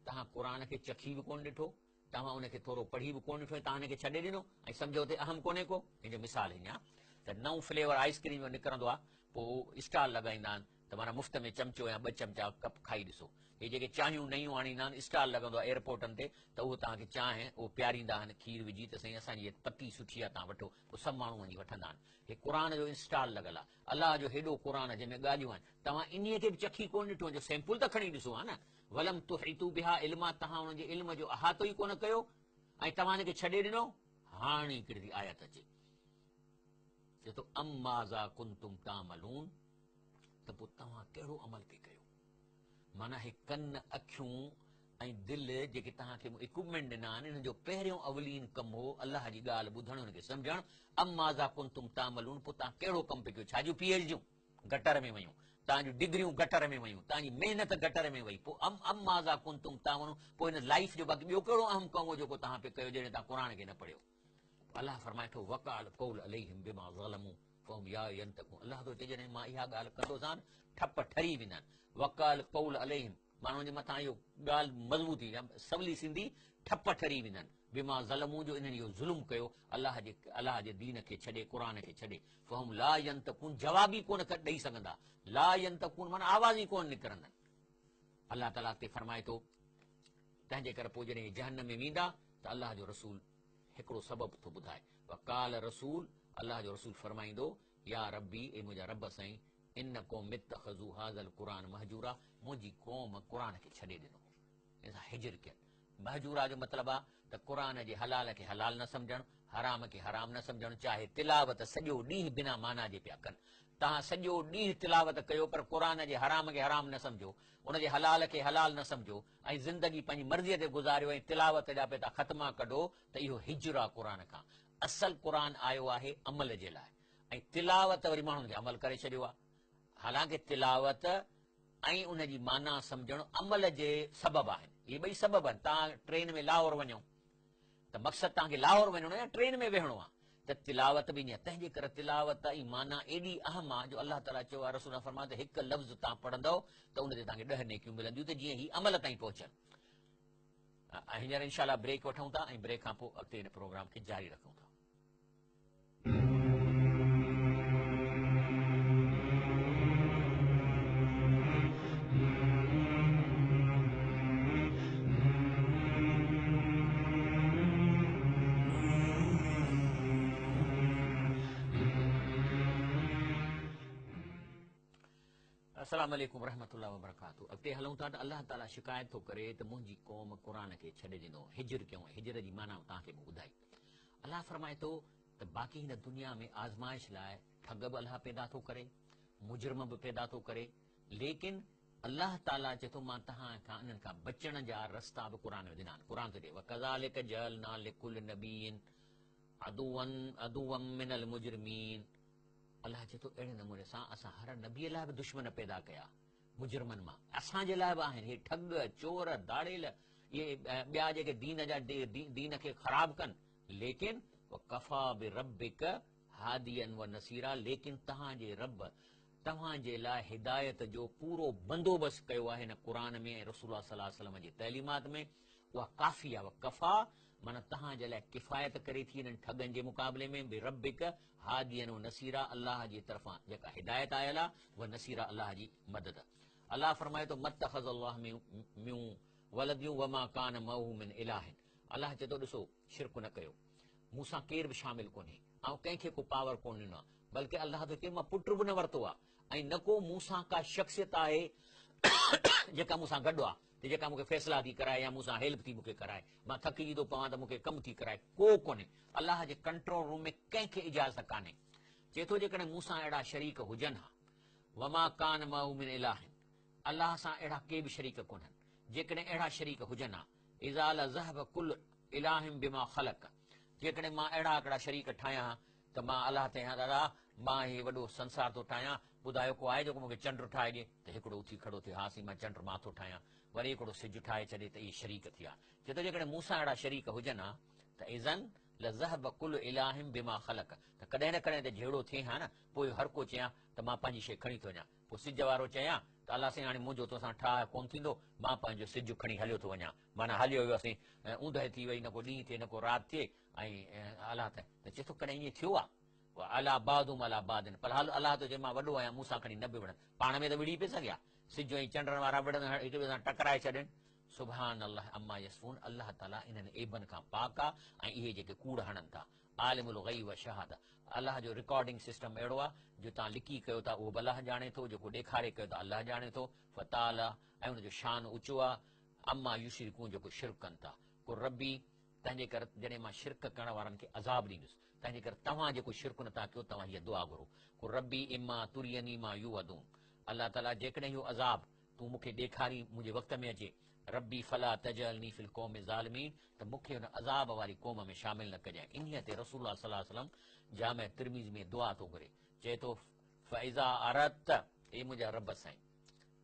तव्हां क़ुर खे चखी बि कोन ॾिठो, तव्हां उनखे थोरो पढ़ी बि कोन ॾिठो, तव्हां हुनखे छॾे ॾिनो ऐं सम्झो त अहम कोन्हे को। हिन जो मिसाल हीअं आहे त नओं फ्लेवर आइस्क्रीम जो निकिरंदो आहे, पोइ स्टॉल लॻाईंदा आहिनि त माना मुफ़्त में चमचो या 2 चमचा कप खाई ॾिसो। हे जेके चांहियूं नयूं आणींदा आहिनि, स्टॉल लॻंदो आहे एयरपोर्टनि ते, त उहो तव्हांखे चांहि उहो पीआरींदा आहिनि खीर विझी, त साईं असांजी पती सुठी आहे तव्हां वठो, पोइ सभु माण्हू वञी वठंदा आहिनि। हे क़ुर जो स्टॉल लॻल आहे। अलाह जो हेॾो क़ुर जंहिंमें ॻाल्हियूं आहिनि, तव्हां इन्हीअ खे बि चखी कोन ॾिठो, जो सैंपुल त खणी ॾिसो आहे न। वलम तुहीतू बिहा इल्मा, तव्हां हुनजे इल्म जो अहातो ई कोन कयो ऐं तव्हां हिनखे छॾे ॾिनो। हाणे हिकिड़ी आयत अचे, चए थो अम्माज़ा कुंतुम तामलून, त पोइ तव्हां कहिड़ो अमल पे कयो। माना हे कन अखियूं ऐं दिलि जेके तव्हांखे इक्विपमेंट ॾिना आहिनि, हिन जो पहिरियों अवलीन कमु हो अलाह जी ॻाल्हि ॿुधणु, हुनखे सम्झणु। अम्माज़ा कुंतुम तामलून, पोइ तव्हां कहिड़ो कमु पे कयो। छा जूं PhDयूं गटर में वयूं, तव्हांजूं डिग्रियूं गटर में वयूं, तव्हांजी महिनत गटर में वई, पोइ अम्माज़ा कुंतुम तामलून, पोइ हिन लाइफ जो बाक़ी ॿियो कहिड़ो अहम कमु हो जेको तव्हां पे कयो जॾहिं तव्हां क़ुर खे न पढ़ियो। अलाह फरमाए थो वकाल कौल अलैहिम बिमा ज़लमू फहम या यंतकून। अलाह थो चए जॾहिं मां इहा ॻाल्हि कंदोसां ठप ठरी वेंदा आहिनि। वकाल कौल अलैहिम, माण्हुनि जे मथां इहो ॻाल्हि मज़बूती सवली सिंधी ठप ठरी वेंदा आहिनि। बिमा ज़लमू, जो इन्हनि इहो ज़ुल्म कयो अलाह जे दीन खे छॾे, क़ुर खे छॾे। फहम ला यंतकून, जवाब ई कोन ॾेई सघंदा। ला यंतकून माना आवाज़ ई कोन निकिरंदा। अलाह ताला ते फरमाए थो, तंहिंजे करे पोइ जॾहिं जहन्नम में वेंदा त अलाह जो रसूल हिकिड़ो सबबु थो ॿुधाए। वकाल रसूल, अलाह जो रसूल फरमाईंदो या रब्बी, ए मुंहिंजा रब साईं, इन क़ौम इत्तख़ज़ू हाज़ल क़ुरान महजूरा, मुंहिंजी क़ौम क़ुर खे छॾे ॾिनो, हिजर कयनि। महजूरा जो मतिलबु आहे त क़ुर जे हलाल खे हलाल न सम्झणु, हराम खे हराम न सम्झणु, चाहे तिलावत सॼो ॾींहुं बिना माना जे पिया कनि। तव्हां सॼो ॾींहुं तिलावत कयो पर क़ुर जे हराम खे हराम न सम्झो, उनजे हलाल खे हलाल न सम्झो ऐं ज़िंदगी पंहिंजी मर्ज़ीअ ते गुज़ारियो ऐं तिलावत जा पे तव्हां ख़तमा कढो, त इहो हिजर आहे क़ुर खां। असल क़ुर आयो आहे अमल जे लाइ, ऐं तिलावत वरी माण्हुनि खे अमल करे छॾियो आहे। हालांकि तिलावत ऐं उनजी माना सम्झणु अमल जे सबबु आहिनि। इहे ॿई सबबु आहिनि। तव्हां ट्रेन में लाहौर वञो त मक़सदु तव्हांखे लाहौर वञिणो आहे या ट्रेन में वेहणो आहे। त तिलावत बि ईअं आहे। तंहिंजे करे तिलावत जी माना एॾी अहम आहे जो अलाह ताला चयो आहे, रसूल फरमाए त हिकु लफ़्ज़ तव्हां पढ़ंदव त उन ते तव्हांखे 10 नेकियूं मिलंदियूं, त जीअं ही अमल ताईं पहुचनि। हींअर इनशाला ब्रेक वठूं था ऐं ब्रेक खां पोइ अॻिते हिन प्रोग्राम खे जारी रखूं था। अस्सलाम वालेकुम रहमतुल्लाहि व बरकातहू। अॻिते हलूं था त अलाह ताला शिकायत थो करे त मुंहिंजी क़ौम क़ुर खे छॾे ॾिनो, हिजर कयूं। हिजर जी माना तव्हांखे मूं ॿुधाई। अलाह फरमाए थो त बाक़ी हिन दुनिया में आज़माइश लाइ ठग बि अलाह पैदा थो करे, मुजरिम बि पैदा थो करे, लेकिन अलाह ताला चए थो मां तव्हां खां इन्हनि खां बचण जा रस्ता बि क़ुर में ॾिना आहिनि। क़ुर थो ॾिए वकज़ालिक जअलना लिकुल्लि नबिय्यिन अदुवन मिनल मुजरिमीन। अलाह चए थो अहिड़े नमूने सां असां हर नबीअ लाइ बि दुश्मन पैदा कया मुजरिमनि मां, असांजे लाइ बि आहिनि। हे ठग चोर दाड़ेल इहे ॿिया जेके दीन खे ख़राब कनि, लेकिन कफ़ा बि रब्बिक हादियन व नसीरा, लेकिन तव्हांजे रब तव्हांजे लाइ हिदायत जो पूरो बंदोबस्तु कयो आहे हिन क़ुर में ऐं रसूल सल्लल्लाहु अलैहि वसल्लम जी तइलीमात में। उहा काफ़ी आहे। कफ़ा माना तव्हांजे लाइ किफ़ायत करे थी हिननि ठगनि जे मुक़ाबले में बि रब्बिक हादियन व नसीरा, अलाह जी तरफ़ां जेका हिदायत आयल आहे उहा नसीरा अलाह जी मदद। अलाह फरमाए थो मत्तख़ज़ल्लाहु मिन वलदियूं वमा कान मअहू मिन इलाहिन। अलाह चए थो ॾिसो शिरक न कयो, मूंसां केर बि शामिल कोन्हे ऐं कंहिंखे को पावर कोन ॾिनो आहे, बल्कि अलाह थो चए मां पुट बि न वरितो आहे ऐं न को मूंसां का शख़्सियत आहे जेका मूंसां गॾु आहे, जेका मूंखे फ़ैसिला थी कराए या मूंसां हेल्प थी मूंखे कराए, मां थकिजी थो पवां त मूंखे कमु थी कराए, को कोन्हे। अलाह जे कंट्रोल रूम में कंहिंखे इजाज़त कान्हे। चए थो जेकॾहिं मूंसां अहिड़ा शरीक हुजनि हा, वमा कान मअहू मिन इलाहिन, अलाह सां अहिड़ा के बि शरीक कोन्हनि। जेकॾहिं अहिड़ा शरीक हुजनि हा, इज़ा लज़हब कुल इलाहिम बिमा ख़लक़, जेकॾहिं मां अहिड़ा हिकिड़ा शरीक ठाहियां त मां अलाह ते दादा मां ही वॾो संसार थो ठाहियां, ॿुधायो को आहे जेको मूंखे चंड ठाहे ॾिए, त हिकिड़ो उथी खड़ो थिए हा सी मां चंड मां थो ठाहियां, वरी हिकिड़ो सिज ठाहे छॾे त इहे शरीक थिया। चए थो जेकॾहिं मूंसां अहिड़ा शरीक हुजनि हा त इज़न लज़हब कुल इलाहिम बिमा ख़लक़, त कॾहिं न कॾहिं त जहिड़ो थिए हा न, पोइ हर को चयां त मां पंहिंजी शइ खणी थो वञा। पोइ सिज वारो चयां त अलाह साईं हाणे मुंहिंजो तोसां ठाह कोन थींदो, मां पंहिंजो सिज खणी हलियो थो वञा, माना हलियो वियोसीं, ऊंदहि थी वई, न को ॾींहुं थिए न को राति थिए। ऐं अलाह त चए थो कॾहिं ईअं थियो आहे? अला बादुम अला बादिन, पर हल अलाह थो चए मां वॾो आहियां, मूंसां खणी न बि विढ़नि, पाण में त विड़ी पिए सघिया, सिज ऐं चंड वारा विढ़नि हिक ॿिए सां टकराए छॾनि। सुभान अल्लाह अम्मा यसफून, अल्लाह ताला इन्हनि एबनि खां पाक आहे ऐं इहे जेके कूड़ हणनि था। आलिमुल ग़ैब व शहादा, अलाह जो रिकॉर्डिंग सिस्टम अहिड़ो आहे जो तव्हां लिकी कयो था उहो बि अलाह ॼाणे थो, जेको ॾेखारे कयो था अलाह ॼाणे थो। फ़ताल आहे ऐं हुनजो शान ऊचो आहे। अम्मा युशरिकून, जेको शिरक कनि था। को रबी, तंहिंजे करे जॾहिं मां शिरक करण वारनि खे अज़ाब ॾींदुसि, तंहिंजे करे तव्हां जेको शिरक नथा कयो तव्हां हीअ दुआ घुरो। को रबी इमा तुरियनी मां यू अदूं, अलाह ताला जेकॾहिं इहो अज़ाब तूं मूंखे ॾेखारी मुंहिंजे वक़्त में अचे, रबी फला तजअलनी फिल क़ौम ज़ालिमीन, त मूंखे हुन अज़ाब वारी क़ौम में शामिल न कजांइ। इन्हीअ ते रसूलुल्लाह सल्लल्लाहु अलैहि वसल्लम जामे तिरमिज़ी में दुआ थो घुरे, चए थो फ़इज़ा अरदत, हे मुंहिंजा रब साईं,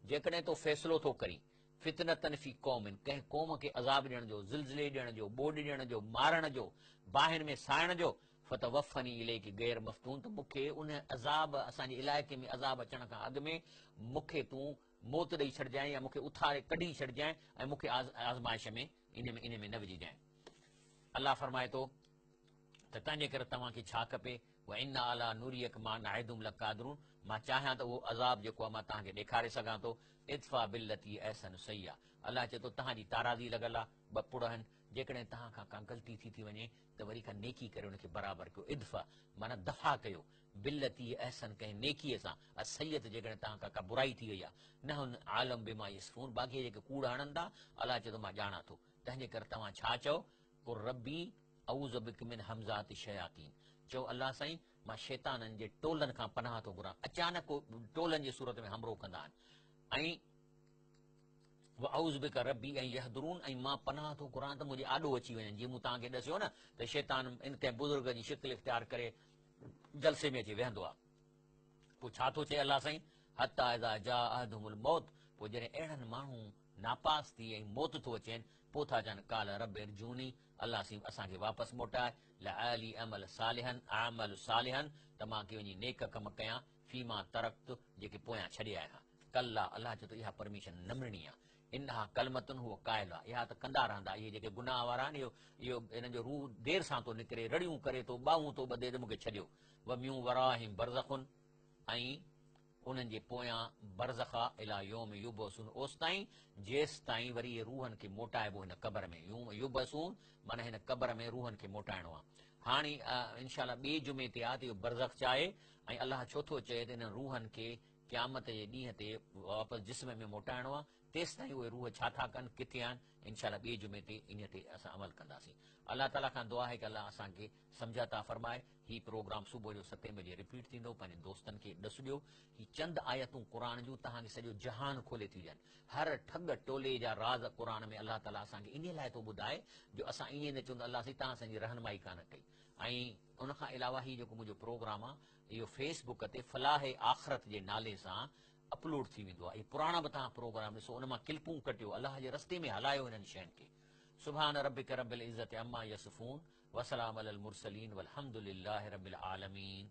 जेकॾहिं तो फ़ैसिलो थो करी फितनतन फी क़ौमिन, कंहिं क़ौम खे अज़ाब ॾियण जो, ज़िलज़िले ॾियण जो, ॿोॾि ॾियण जो, मारण जो, बाहिनि में साइण जो, फतवफ़नी इलैकी गैर मफ़्तून, त मूंखे उन अज़ाब, असांजे इलाइक़े में अज़ाब अचण खां अॻु में मूंखे तूं मौत ॾेई छॾिजांइ या मूंखे उथारे कढी छॾिजांइ ऐं मूंखे आज़माइश में इन में न विझिजांइ। अलाह फरमाए थो त तंहिंजे करे तव्हांखे छा खपे, व इन्ना अला नूरियक मां नाहिदुम लकादरून, मां चाहियां त उहो अज़ाब जेको आहे मां तव्हांखे ॾेखारे सघां थो। इत्फा बिल्लती अहसन सही आहे। अलाह चए थो तव्हांजी ताराज़ी लॻल आहे, ॿ पुड़ आहिनि, जेकॾहिं तव्हां खां का ग़लती थी वञे त वरी का नेकी करे हुनखे बराबरि कयो। इदफ़ा माना दफ़ा कयो, बिल्लती अहसन कंहिं नेकीअ सां, असैयत जेकॾहिं तव्हां खां का बुराई थी वई आहे, न हुन आलम बिमा यसफून, बाक़ी जेके कूड़ हणनि था अलाह चए थो मां ॼाणा थो। तंहिंजे करे तव्हां छा चओ, को रबी औज़ु बिक मिन हमज़ाति शयातीन, चओ अलाह साईं मां शैताननि जे टोलनि खां पनाह थो घुरां। अचानक टोलनि जी सूरत में हमलो कंदा आहिनि, ऐं औज़ु बिक रबी ऐं यहदरून, ऐं मां पनाह थो घुरां त मुंहिंजे आॾो अची वञनि। जीअं मूं तव्हांखे ॾसियो न त शैतान इन कंहिं बुज़ुर्ग जी शिकिल इख़्तियार करे जलसे में अची वेहंदो आहे। पोइ छा थो चए अलाह साईं, हता इज़ा जा अहदुहुमुल मौत, पोइ जॾहिं अहिड़नि माण्हू नापास थी ऐं मौत थो अचेनि, पोइ था चवनि काल रब इरजूनी, अलाह असांखे वापसि मोटाए, लअली अमल सालिहन अमल सालिहन, त मां की वञी नेक कम कयां, फीमा तरक़्तु, जेके पोयां छॾे आया। कल्ला, अलाह चए थो इहा परमिशन न मिलणी आहे। इनहा कलमतुन हुआ कायल आहे, इहा त कंदा रहंदा, इहे जेके गुनाह वारा आहिनि, इहो इन्हनि जो रूह देरि सां थो निकिरे, रड़ियूं करे थो, ॿाहूं थो ॿधे त मूंखे छॾियो। वमियूं वराहिम बरज़खुन, ऐं उन्हनि जे पोयां बरज़खा इला योम युबसून, ओसि ताईं जेसि ताईं वरी इहे रूहनि खे मोटाइबो हिन क़बर में। यूम युबसून माना हिन क़बर में रूहनि खे मोटाइणो आहे। हाणे इनशाला ॿिए जुमे ते आहे त इहो बरज़ख चाहे, ऐं अलाह छो थो चए त हिन रूहनि खे क़यामत जे ॾींहं ते वापसि जिस्म में मोटाइणो आहे। तेसि ताईं उहे रूह छा था कनि, किथे आहिनि, इनशाला ॿिए जुमे ते इन ते असां अमल कंदासीं। अलाह ताला खां दुआ आहे कि अलाह असांखे सम्झ था फरमाए। हीउ प्रोग्राम सुबुह जो 7 बजे रिपीट थींदो, पंहिंजे दोस्तनि खे ॾिसिजो। हीउ चंद आयतूं क़ुर जूं तव्हांखे सॼो जहान खोले थी ॾियनि। हर ठग टोले जा राज़ क़ुर में अलाह ताला असांखे इन लाइ थो ॿुधाए जो असां ईअं न चवंदा अलाह तव्हां असांजी रहनुमाई कान कई। ऐं उनखां अलावा हीउ जेको मुंहिंजो प्रोग्राम आहे, इहो फेसबुक ते फलाह आख़िरत जे नाले सां अपलोड थी वेंदो आहे। इहे पुराणा बि तव्हां प्रोग्राम ॾिसो, उन मां क्लिपूं कटियो, अलाह जे रस्ते में हलायो इन्हनि शयुनि खे। सुभान रब्बिक रब्बिल इज़्ज़ति अम्मा यसिफून, वसलाम अलल मुरसलीन, वल्हम्दुलिल्लाहि रब्बिल आलमीन।